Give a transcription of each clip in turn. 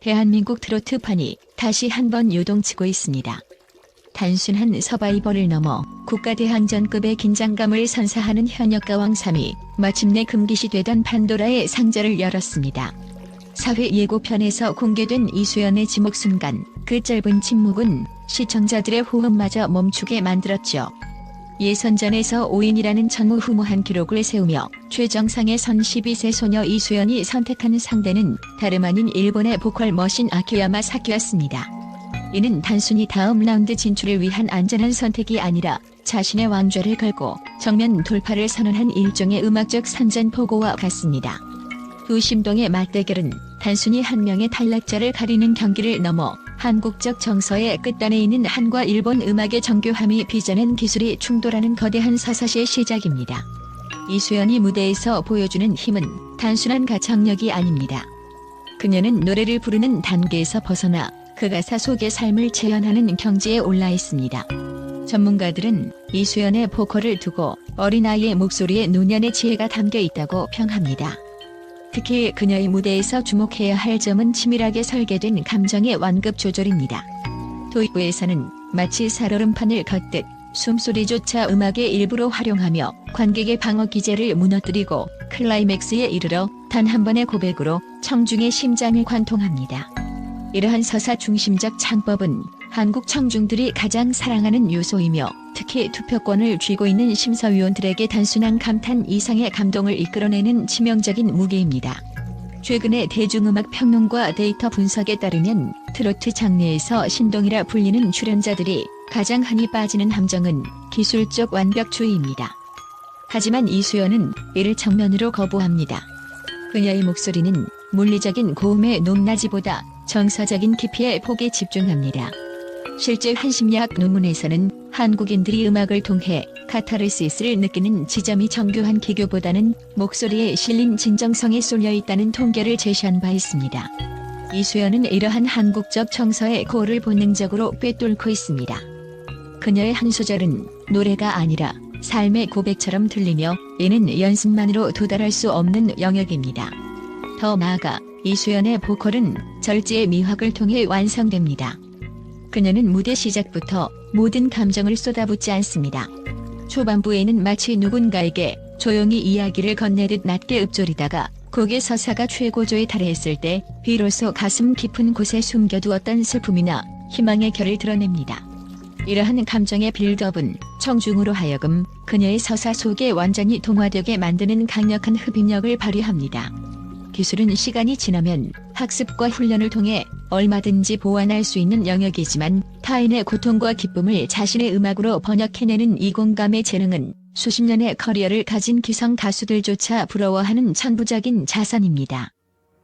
대한민국 트로트판이 다시 한번 요동치고 있습니다. 단순한 서바이벌을 넘어 국가대항전급의 긴장감을 선사하는 현역가 왕삼이 마침내 금기시되던 판도라의 상자를 열었습니다. 사회 예고편에서 공개된 이수연의 지목 순간 그 짧은 침묵은 시청자들의 호흡마저 멈추게 만들었죠. 예선전에서 5인이라는 전무후무한 기록을 세우며 최정상에 선 12세 소녀 이수연이 선택한 상대는 다름 아닌 일본의 보컬 머신 아키야마 사키였습니다. 이는 단순히 다음 라운드 진출을 위한 안전한 선택이 아니라 자신의 왕좌를 걸고 정면 돌파를 선언한 일종의 음악적 선전포고와 같습니다. 두 심동의 맞대결은 단순히 한 명의 탈락자를 가리는 경기를 넘어 한국적 정서의 끝단에 있는 한과 일본 음악의 정교함이 빚어낸 기술이 충돌하는 거대한 서사시의 시작입니다. 이수연이 무대에서 보여주는 힘은 단순한 가창력이 아닙니다. 그녀는 노래를 부르는 단계에서 벗어나 그 가사 속의 삶을 재현하는 경지에 올라 있습니다. 전문가들은 이수연의 보컬을 두고 어린아이의 목소리에 노년의 지혜가 담겨 있다고 평합니다. 특히 그녀의 무대에서 주목해야 할 점은 치밀하게 설계된 감정의 완급 조절입니다. 도입부에서는 마치 살얼음판을 걷듯 숨소리조차 음악의 일부로 활용하며 관객의 방어 기제를 무너뜨리고 클라이맥스에 이르러 단 한 번의 고백으로 청중의 심장을 관통합니다. 이러한 서사 중심적 창법은 한국 청중들이 가장 사랑하는 요소이며 특히 투표권을 쥐고 있는 심사위원들에게 단순한 감탄 이상의 감동을 이끌어내는 치명적인 무게입니다. 최근의 대중음악 평론과 데이터 분석에 따르면 트로트 장르에서 신동이라 불리는 출연자들이 가장 흔히 빠지는 함정은 기술적 완벽주의입니다. 하지만 이수연은 이를 정면으로 거부합니다. 그녀의 목소리는 물리적인 고음의 높낮이보다 정서적인 깊이의 폭에 집중합니다. 실제 한심리학 논문에서는 한국인들이 음악을 통해 카타르시스를 느끼는 지점이 정교한 기교보다는 목소리에 실린 진정성에 쏠려 있다는 통계를 제시한 바 있습니다. 이수연은 이러한 한국적 정서의 고를 본능적으로 꿰뚫고 있습니다. 그녀의 한 소절은 노래가 아니라 삶의 고백처럼 들리며 이는 연습만으로 도달할 수 없는 영역입니다. 더 나아가 이수연의 보컬은 절제의 미학을 통해 완성됩니다. 그녀는 무대 시작부터 모든 감정을 쏟아붓지 않습니다. 초반부에는 마치 누군가에게 조용히 이야기를 건네듯 낮게 읊조리다가 곡의 서사가 최고조에 달했을 때 비로소 가슴 깊은 곳에 숨겨두었던 슬픔이나 희망의 결을 드러냅니다. 이러한 감정의 빌드업은 청중으로 하여금 그녀의 서사 속에 완전히 동화되게 만드는 강력한 흡입력을 발휘합니다. 기술은 시간이 지나면 학습과 훈련을 통해 얼마든지 보완할 수 있는 영역이지만 타인의 고통과 기쁨을 자신의 음악으로 번역해내는 이 공감의 재능은 수십 년의 커리어를 가진 기성 가수들조차 부러워하는 천부적인 자산입니다.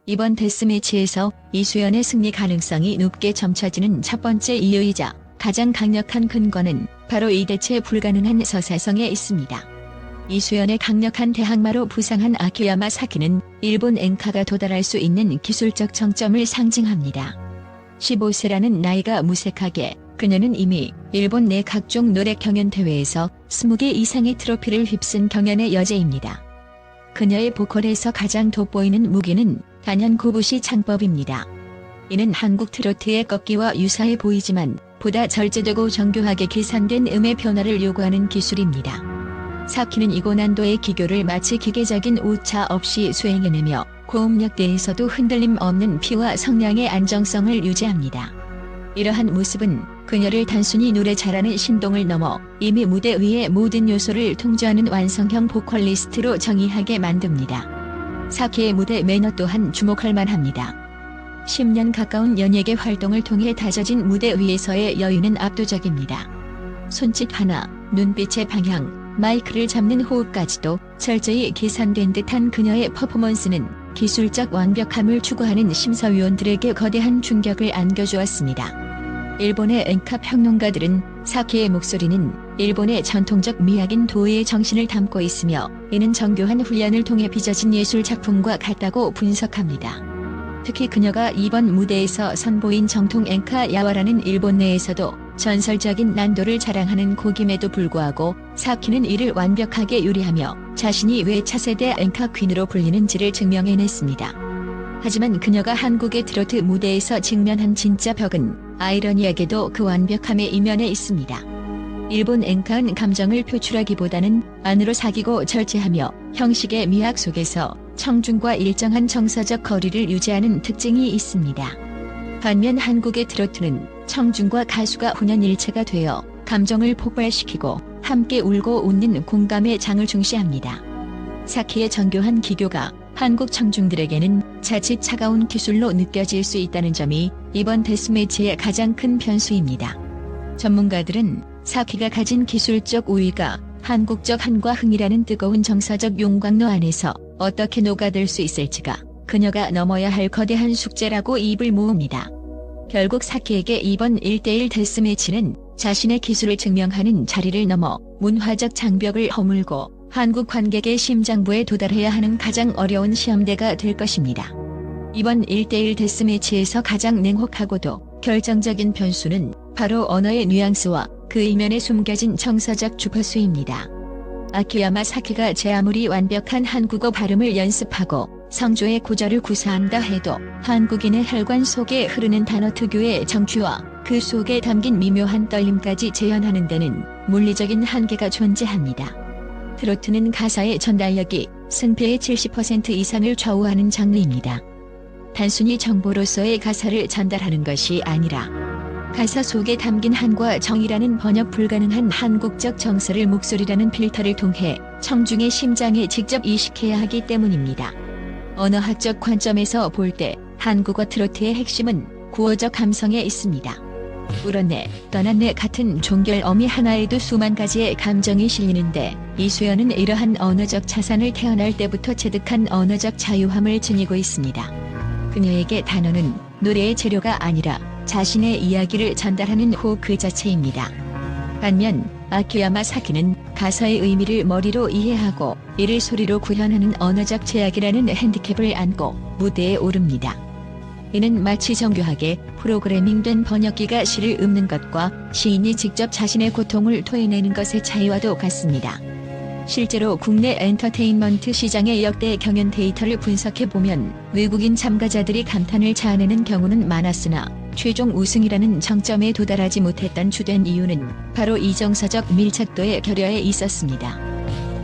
이번 데스매치에서 이수연의 승리 가능성이 높게 점쳐지는 첫 번째 이유이자 가장 강력한 근거는 바로 이 대체 불가능한 서사성에 있습니다. 이수연의 강력한 대항마로 부상한 아키야마 사키는 일본 엔카가 도달할 수 있는 기술적 정점을 상징합니다. 15세라는 나이가 무색하게 그녀는 이미 일본 내 각종 노래 경연 대회에서 20개 이상의 트로피를 휩쓴 경연의 여제입니다. 그녀의 보컬에서 가장 돋보이는 무기는 단연 고부시 창법입니다. 이는 한국 트로트의 꺾기와 유사해 보이지만 보다 절제되고 정교하게 계산된 음의 변화를 요구하는 기술입니다. 사키는 이 고난도의 기교를 마치 기계적인 오차 없이 수행해내며 고음력 내에서도 흔들림 없는 피와 성량의 안정성을 유지합니다. 이러한 모습은 그녀를 단순히 노래 잘하는 신동을 넘어 이미 무대 위의 모든 요소를 통제하는 완성형 보컬리스트로 정의하게 만듭니다. 사키의 무대 매너 또한 주목할 만합니다. 10년 가까운 연예계 활동을 통해 다져진 무대 위에서의 여유는 압도적입니다. 손짓 하나, 눈빛의 방향, 마이크를 잡는 호흡까지도 철저히 계산된 듯한 그녀의 퍼포먼스는 기술적 완벽함을 추구하는 심사위원들에게 거대한 충격을 안겨주었습니다. 일본의 엔카 평론가들은 사키의 목소리는 일본의 전통적 미학인 도의 정신을 담고 있으며 이는 정교한 훈련을 통해 빚어진 예술 작품과 같다고 분석합니다. 특히 그녀가 이번 무대에서 선보인 정통 엔카 야와라는 일본 내에서도 전설적인 난도를 자랑하는 곡임에도 불구하고 사키는 이를 완벽하게 요리하며 자신이 왜 차세대 엔카 퀸으로 불리는지를 증명해냈습니다. 하지만 그녀가 한국의 트로트 무대에서 직면한 진짜 벽은 아이러니하게도 그 완벽함의 이면에 있습니다. 일본 앵카은 감정을 표출하기보다는 안으로 사귀고 절제하며 형식의 미학 속에서 청중과 일정한 정서적 거리를 유지하는 특징이 있습니다. 반면 한국의 트로트는 청중과 가수가 혼연일체가 되어 감정을 폭발시키고 함께 울고 웃는 공감의 장을 중시합니다. 사키의 정교한 기교가 한국 청중들에게는 자칫 차가운 기술로 느껴질 수 있다는 점이 이번 데스매치의 가장 큰 변수입니다. 전문가들은 사키가 가진 기술적 우위가 한국적 한과 흥이라는 뜨거운 정서적 용광로 안에서 어떻게 녹아들 수 있을지가 그녀가 넘어야 할 거대한 숙제라고 입을 모읍니다. 결국 사키에게 이번 1대1 데스매치는 자신의 기술을 증명하는 자리를 넘어 문화적 장벽을 허물고 한국 관객의 심장부에 도달해야 하는 가장 어려운 시험대가 될 것입니다. 이번 1대1 데스매치에서 가장 냉혹하고도 결정적인 변수는 바로 언어의 뉘앙스와 그 이면에 숨겨진 정서적 주파수입니다. 아키야마 사키가 제 아무리 완벽한 한국어 발음을 연습하고 성조의 구절을 구사한다 해도 한국인의 혈관 속에 흐르는 단어 특유의 정취와 그 속에 담긴 미묘한 떨림까지 재현하는 데는 물리적인 한계가 존재합니다. 트로트는 가사의 전달력이 승패의 70% 이상을 좌우하는 장르입니다. 단순히 정보로서의 가사를 전달하는 것이 아니라 가사 속에 담긴 한과 정이라는 번역 불가능한 한국적 정서를 목소리라는 필터를 통해 청중의 심장에 직접 이식해야 하기 때문입니다. 언어학적 관점에서 볼 때 한국어 트로트의 핵심은 구어적 감성에 있습니다. 울었네, 떠났네 같은 종결어미 하나에도 수만 가지의 감정이 실리는데 이수연은 이러한 언어적 자산을 태어날 때부터 체득한 언어적 자유함을 지니고 있습니다. 그녀에게 단어는 노래의 재료가 아니라 자신의 이야기를 전달하는 호흡 그 자체입니다. 반면 아키야마 사키는 가사의 의미를 머리로 이해하고 이를 소리로 구현하는 언어적 제약이라는 핸디캡을 안고 무대에 오릅니다. 이는 마치 정교하게 프로그래밍된 번역기가 시를 읊는 것과 시인이 직접 자신의 고통을 토해내는 것의 차이와도 같습니다. 실제로 국내 엔터테인먼트 시장의 역대 경연 데이터를 분석해보면 외국인 참가자들이 감탄을 자아내는 경우는 많았으나 최종 우승이라는 정점에 도달하지 못했던 주된 이유는 바로 이 정서적 밀착도의 결여에 있었습니다.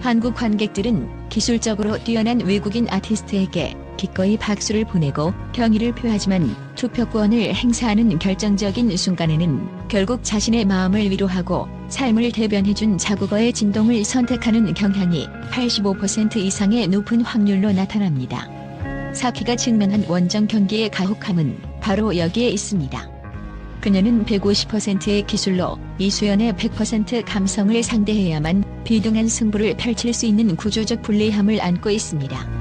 한국 관객들은 기술적으로 뛰어난 외국인 아티스트에게 기꺼이 박수를 보내고 경의를 표하지만 투표권을 행사하는 결정적인 순간에는 결국 자신의 마음을 위로하고 삶을 대변해준 자국어의 진동을 선택하는 경향이 85% 이상의 높은 확률로 나타납니다. 사키가 직면한 원정 경기의 가혹함은 바로 여기에 있습니다. 그녀는 150%의 기술로 이수연의 100% 감성을 상대해야만 비등한 승부를 펼칠 수 있는 구조적 불리함을 안고 있습니다.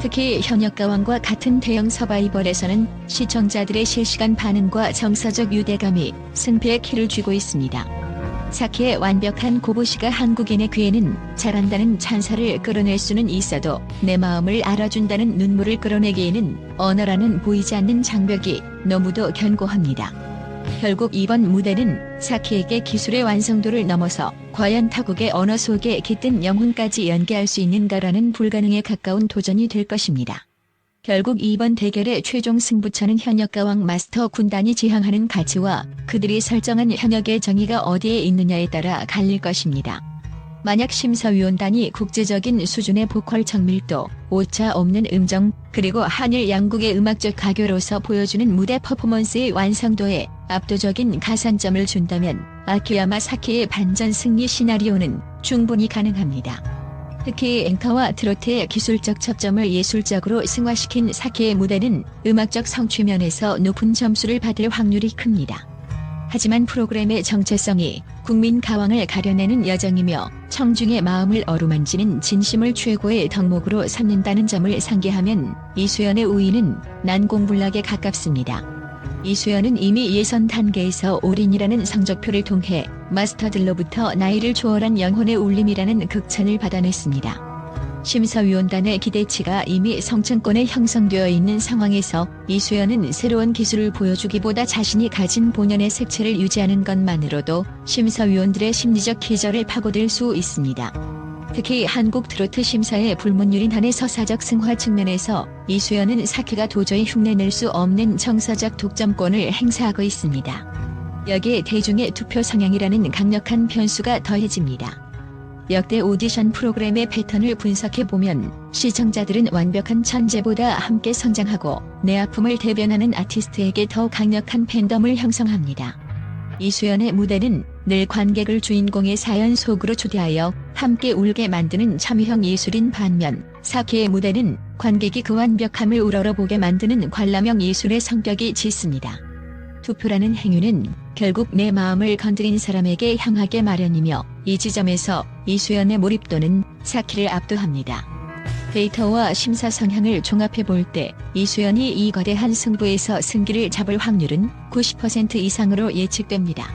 특히 현역가왕과 같은 대형 서바이벌에서는 시청자들의 실시간 반응과 정서적 유대감이 승패에 키를 쥐고 있습니다. 사키의 완벽한 고보시가 한국인의 귀에는 잘한다는 찬사를 끌어낼 수는 있어도 내 마음을 알아준다는 눈물을 끌어내기에는 언어라는 보이지 않는 장벽이 너무도 견고합니다. 결국 이번 무대는 사키에게 기술의 완성도를 넘어서 과연 타국의 언어 속에 깃든 영혼까지 연계할 수 있는가라는 불가능에 가까운 도전이 될 것입니다. 결국 이번 대결의 최종 승부처는 현역가왕 마스터 군단이 지향하는 가치와 그들이 설정한 현역의 정의가 어디에 있느냐에 따라 갈릴 것입니다. 만약 심사위원단이 국제적인 수준의 보컬 정밀도, 오차 없는 음정, 그리고 한일 양국의 음악적 가교로서 보여주는 무대 퍼포먼스의 완성도에 압도적인 가산점을 준다면 아키야마 사키의 반전 승리 시나리오는 충분히 가능합니다. 특히 앵카와 트로트의 기술적 접점을 예술적으로 승화시킨 사키의 무대는 음악적 성취면에서 높은 점수를 받을 확률이 큽니다. 하지만 프로그램의 정체성이 국민 가왕을 가려내는 여정이며 청중의 마음을 어루만지는 진심을 최고의 덕목으로 삼는다는 점을 상기하면 이수연의 우위는 난공불락에 가깝습니다. 이수연은 이미 예선 단계에서 올인이라는 성적표를 통해 마스터들로부터 나이를 초월한 영혼의 울림이라는 극찬을 받아냈습니다. 심사위원단의 기대치가 이미 성층권에 형성되어 있는 상황에서 이수연은 새로운 기술을 보여주기보다 자신이 가진 본연의 색채를 유지하는 것만으로도 심사위원들의 심리적 기절을 파고들 수 있습니다. 특히 한국 트로트 심사의 불문율인 한의 서사적 승화 측면에서 이수연은 사키가 도저히 흉내낼 수 없는 정서적 독점권을 행사하고 있습니다. 여기에 대중의 투표 성향이라는 강력한 변수가 더해집니다. 역대 오디션 프로그램의 패턴을 분석해보면 시청자들은 완벽한 천재보다 함께 성장하고 내 아픔을 대변하는 아티스트에게 더 강력한 팬덤을 형성합니다. 이수연의 무대는 늘 관객을 주인공의 사연 속으로 초대하여 함께 울게 만드는 참여형 예술인 반면 사키의 무대는 관객이 그 완벽함을 우러러보게 만드는 관람형 예술의 성격이 짙습니다. 투표라는 행위는 결국 내 마음을 건드린 사람에게 향하게 마련이며 이 지점에서 이수연의 몰입도는 사키를 압도합니다. 데이터와 심사 성향을 종합해 볼 때 이수연이 이 거대한 승부에서 승기를 잡을 확률은 90% 이상으로 예측됩니다.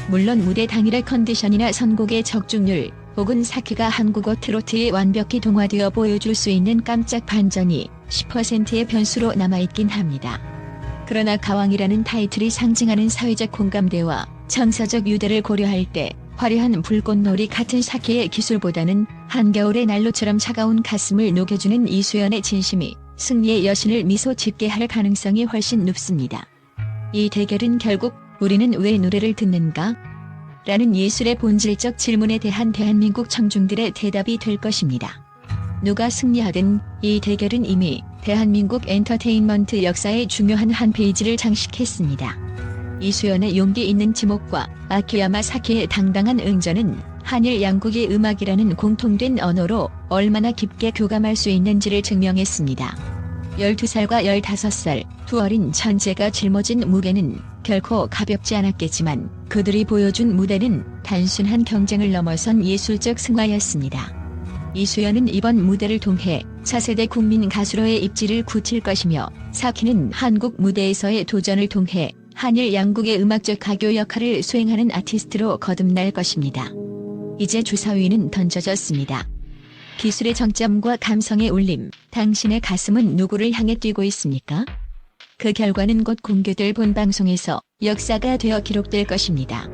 물론 무대 당일의 컨디션이나 선곡의 적중률 혹은 사키가 한국어 트로트에 완벽히 동화되어 보여줄 수 있는 깜짝 반전이 10%의 변수로 남아있긴 합니다. 그러나 가왕이라는 타이틀이 상징하는 사회적 공감대와 정서적 유대를 고려할 때 화려한 불꽃놀이 같은 사키의 기술보다는 한겨울의 난로처럼 차가운 가슴을 녹여주는 이수연의 진심이 승리의 여신을 미소 짓게 할 가능성이 훨씬 높습니다. 이 대결은 결국 우리는 왜 노래를 듣는가? 라는 예술의 본질적 질문에 대한 대한민국 청중들의 대답이 될 것입니다. 누가 승리하든 이 대결은 이미 대한민국 엔터테인먼트 역사의 중요한 한 페이지를 장식했습니다. 이수연의 용기 있는 지목과 아키야마 사키의 당당한 응전은 한일 양국의 음악이라는 공통된 언어로 얼마나 깊게 교감할 수 있는지를 증명했습니다. 12살과 15살 두 어린 천재가 짊어진 무게는 결코 가볍지 않았겠지만 그들이 보여준 무대는 단순한 경쟁을 넘어선 예술적 승화였습니다. 이수연은 이번 무대를 통해 차세대 국민 가수로의 입지를 굳힐 것이며 사키는 한국 무대에서의 도전을 통해 한일 양국의 음악적 가교 역할을 수행하는 아티스트로 거듭날 것입니다. 이제 주사위는 던져졌습니다. 기술의 정점과 감성의 울림, 당신의 가슴은 누구를 향해 뛰고 있습니까? 그 결과는 곧 공개될 본 방송에서 역사가 되어 기록될 것입니다.